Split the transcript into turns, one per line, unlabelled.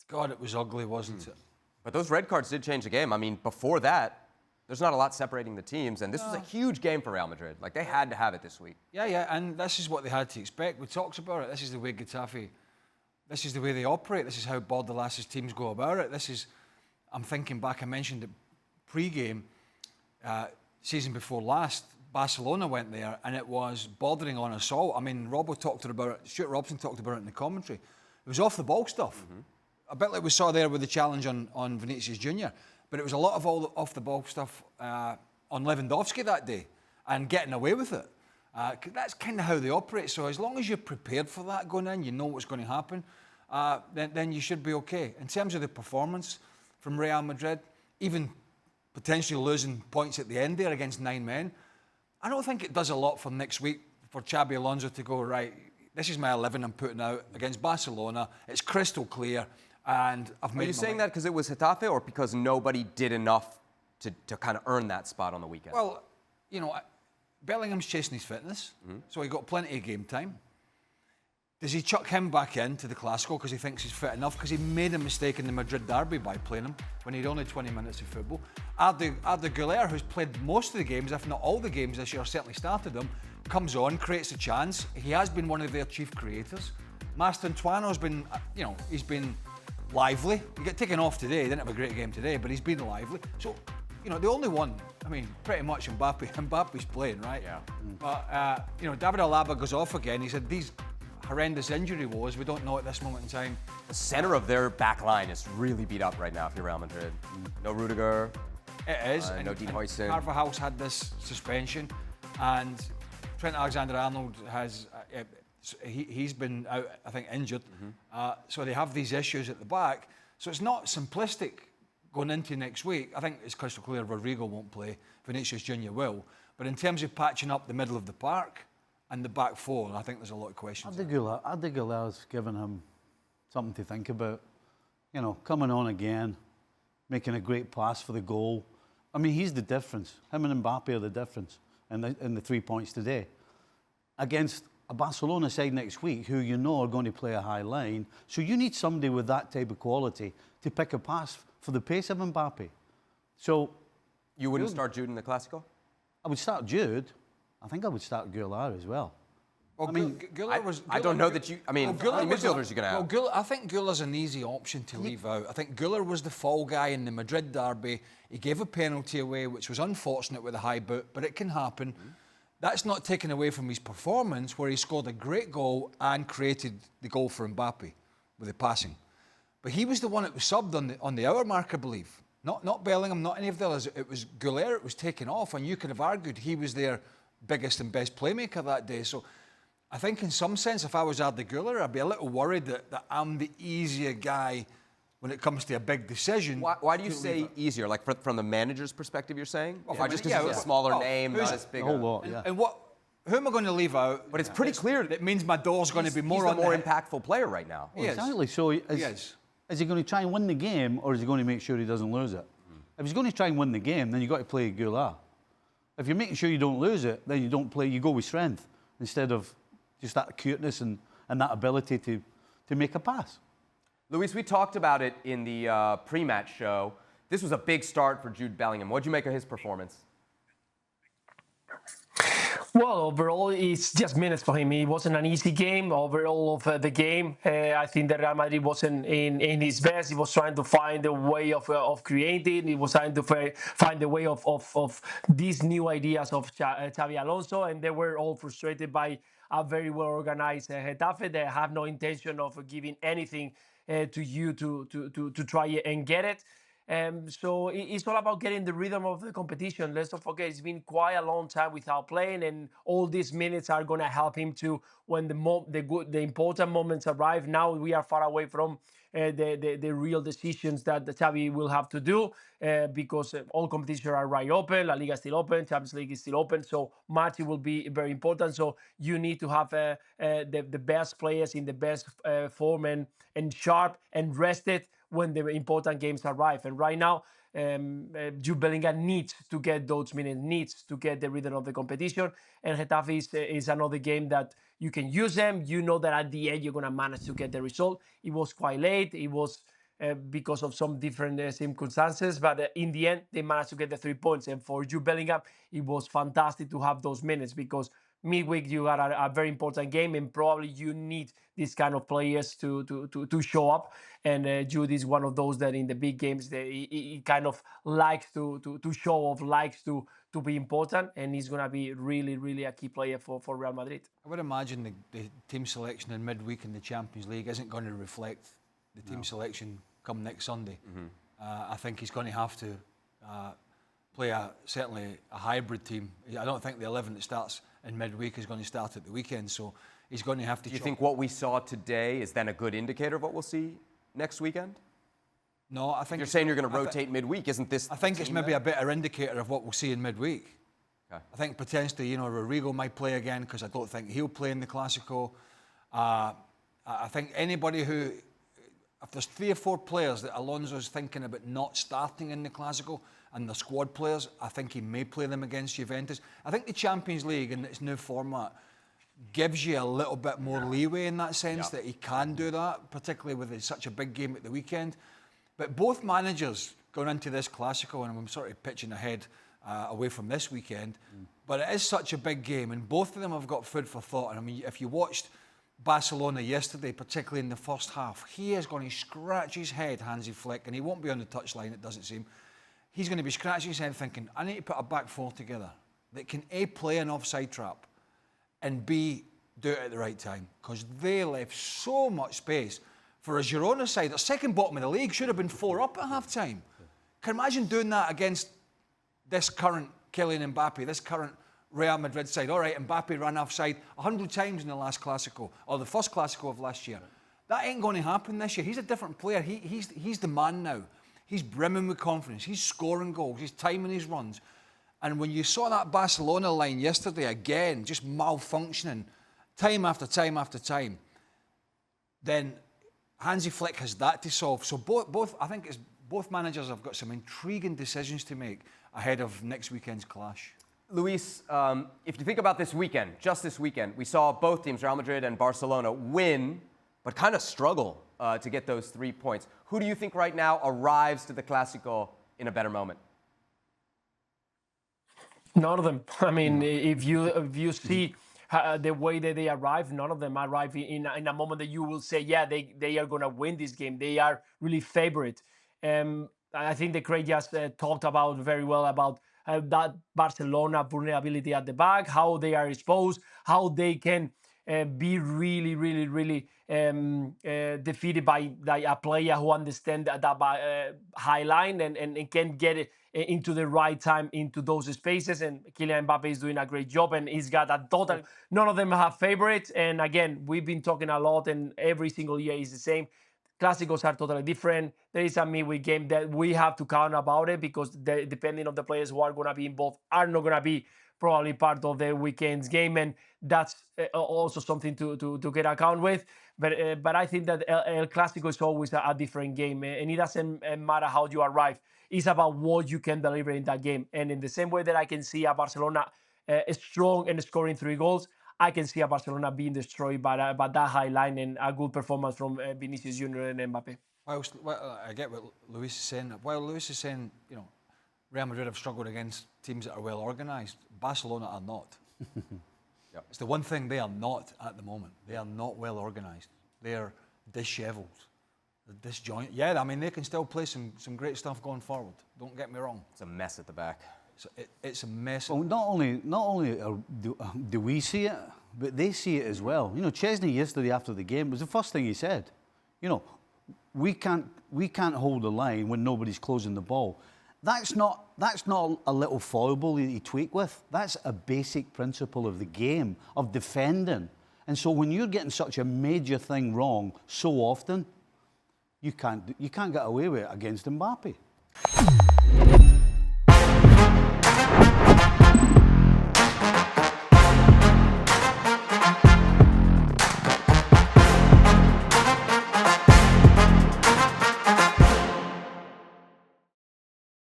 God, it was ugly, wasn't it?
But those red cards did change the game. I mean, before that, there's not a lot separating the teams, and this was a huge game for Real Madrid. Like, they had to have it this week.
Yeah, and this is what they had to expect. We talked about it. This is the way Getafe, this is the way they operate. This is how Bordalas' teams go about it. I'm thinking back, I mentioned it pre-game, season before last, Barcelona went there, and it was bordering on assault. I mean, Robbo talked about it, Stuart Robson talked about it in the commentary. It was off-the-ball stuff. A bit like we saw there with the challenge on Vinicius Junior. But it was a lot of off-the-ball stuff on Lewandowski that day and getting away with it. That's kind of how they operate. So as long as you're prepared for that going in, you know what's going to happen, then you should be okay. In terms of the performance from Real Madrid, even potentially losing points at the end there against 9 men, I don't think it does a lot for next week for Xabi Alonso to go, right, this is my 11 I'm putting out against Barcelona. It's crystal clear. And I've made.
Are you saying that because it was Getafe or because nobody did enough to kind of earn that spot on the weekend?
Well, you know, Bellingham's chasing his fitness, so he got plenty of game time. Does he chuck him back into the Clasico because he thinks he's fit enough? Because he made a mistake in the Madrid derby by playing him when he'd only 20 minutes of football. Arda Güler, who's played most of the games, if not all the games this year, certainly started them, comes on, creates a chance. He has been one of their chief creators. Mastantuano's been, you know, he's been lively. He got taken off today. He didn't have a great game today, but he's been lively. So, you know, the only one, I mean, pretty much Mbappe. Mbappe's playing, right?
Yeah.
But, you know, David Alaba goes off again. He said these horrendous injury woes, we don't know at this moment in time.
The center of their back line is really beat up right now if you're Real Madrid. No Rudiger.
It is.
No Dean Huijsen.
Carvajal's had this suspension, and Trent Alexander-Arnold has... he's been out, I think, injured. So they have these issues at the back. So it's not simplistic going into next week. I think it's crystal clear Rodrigo won't play. Vinicius Junior will. But in terms of patching up the middle of the park and the back four, I think there's a lot of questions.
Arda Güler's given him something to think about. You know, coming on again, making a great pass for the goal. I mean, he's the difference. Him and Mbappe are the difference in the 3 points today. Against a Barcelona side next week who you know are going to play a high line. So you need somebody with that type of quality to pick a pass for the pace of Mbappe. So
you wouldn't start Jude in the Clasico?
I would start Jude. I think I would start Güler as well.
Well, I mean, Güler was...
I don't know that you... I mean, how many midfielders are you going to have?
Well, I think Güler's an easy option to leave out. I think Güler was the fall guy in the Madrid derby. He gave a penalty away, which was unfortunate with a high boot, but it can happen. That's not taken away from his performance, where he scored a great goal and created the goal for Mbappe with the passing. But he was the one that was subbed on the hour mark, I believe. Not Bellingham, not any of the others. It was Güler, it was taken off, and you could have argued he was their biggest and best playmaker that day. So I think in some sense, if I was Arda Güler, I'd be a little worried that I'm the easier guy when it comes to a big decision.
Why do you say easier? Like from the manager's perspective, you're saying?
Well,
just because he's a smaller name, not as big.
A whole lot, yeah.
And who am I going to leave out?
But it's pretty clear
that means my door's going to be more
he's
on
the more impactful player right now.
Well, exactly. So is he going to try and win the game, or is he going to make sure he doesn't lose it? If he's going to try and win the game, then you've got to play Güler. If you're making sure you don't lose it, then you don't play. You go with strength instead of just that acuteness and that ability to make a pass.
Luis, we talked about it in the pre-match show. This was a big start for Jude Bellingham. What did you make of his performance?
Well, overall, it's just minutes for him. It wasn't an easy game. Overall of the game, I think that Real Madrid wasn't in his best. He was trying to find a way of creating. He was trying to find a way of these new ideas of Xabi Alonso, and they were all frustrated by a very well-organized Getafe. They have no intention of giving anything to you to try and get it. So it's all about getting the rhythm of the competition. Let's not forget, it's been quite a long time without playing, and all these minutes are going to help him to, when the important moments arrive. Now we are far away from the real decisions that the Xavi will have to do because all competitions are right open. La Liga is still open, Champions League is still open, so March will be very important. So you need to have the best players in the best form and sharp and rested when the important games arrive. And right now, Jude Bellingham needs to get those minutes, needs to get the rhythm of the competition. And Getafe is another game that you can use them. You know that at the end, you're going to manage to get the result. It was quite late. It was because of some different circumstances. But in the end, they managed to get the 3 points. And for Jude Bellingham, it was fantastic to have those minutes because midweek you got a very important game, and probably you need these kind of players to show up. And Jude is one of those that in the big games he kind of likes to show off, likes to be important, and he's going to be really a key player for Real Madrid.
I would imagine the team selection in midweek in the Champions League isn't going to reflect the team selection come next Sunday. I think he's going to have to play certainly a hybrid team. I don't think the 11 that starts in midweek is going to start at the weekend, so he's going to have to.
Do you think what we saw today is then a good indicator of what we'll see next weekend?
No, I think
you're saying you're going to rotate midweek. Isn't this?
I think it's maybe a better indicator of what we'll see in midweek.
Okay.
I think potentially, Rodrigo might play again because I don't think he'll play in the Clasico. I think anybody who, if there's 3 or 4 players that Alonso's thinking about not starting in the Clasico and the squad players, I think he may play them against Juventus. I think the Champions League in its new format gives you a little bit more leeway in that sense that he can do that, particularly with such a big game at the weekend. But both managers going into this Clasico, and I'm sort of pitching ahead away from this weekend, but it is such a big game, and both of them have got food for thought. And I mean, if you watched Barcelona yesterday, particularly in the first half, he is going to scratch his head, Hansi Flick, and he won't be on the touchline, it doesn't seem. He's going to be scratching his head thinking, I need to put a back four together that can A, play an offside trap, and B, do it at the right time, because they left so much space for a Girona side. Their second bottom of the league should have been 4 up at half-time. Can you imagine doing that against this current Kylian Mbappe, this current Real Madrid side? All right, Mbappe ran offside 100 times in the last Clasico, or the first Clasico of last year. That ain't going to happen this year. He's a different player. He's the man now. He's brimming with confidence. He's scoring goals. He's timing his runs. And when you saw that Barcelona line yesterday, again, just malfunctioning, time after time after time, then Hansi Flick has that to solve. So both managers have got some intriguing decisions to make ahead of next weekend's clash.
Luis, if you think about this weekend, just this weekend, we saw both teams, Real Madrid and Barcelona, win, but kind of struggle to get those 3 points. Who do you think right now arrives to the Clasico in a better moment?
None of them. I mean, if you see the way that they arrive, none of them arrive in a moment that you will say, yeah, they are going to win this game. They are really favorite. I think the Craig just talked about very well about that Barcelona vulnerability at the back, how they are exposed, how they can be really defeated by a player who understands that high line and can get it into the right time into those spaces. And Kylian Mbappe is doing a great job, and he's got a total. None of them have favorites. And again, we've been talking a lot, and every single year is the same. Clásicos are totally different. There is a midweek game that we have to count about it because depending on the players who are going to be involved are not going to be probably part of the weekend's game, and that's also something to get account with. But I think that El Clásico is always a different game, and it doesn't matter how you arrive. It's about what you can deliver in that game. And in the same way that I can see a Barcelona strong and scoring 3 goals, I can see a Barcelona being destroyed by that high line and a good performance from Vinicius Junior and Mbappe.
Well, I get what Luis is saying. While Luis is saying, Real Madrid have struggled against teams that are well organised, Barcelona are not. Yep. It's the one thing they are not at the moment. They are not well organised. They are dishevelled, disjointed. Yeah, I mean, they can still play some great stuff going forward. Don't get me wrong.
It's a mess at the back.
It's a mess.
Well, not only do we see it, but they see it as well. Chesney yesterday after the game was the first thing he said. We can't hold the line when nobody's closing the ball. That's not a little foible that you tweak with. That's a basic principle of the game, of defending. And so when you're getting such a major thing wrong so often, you can't get away with it against Mbappe.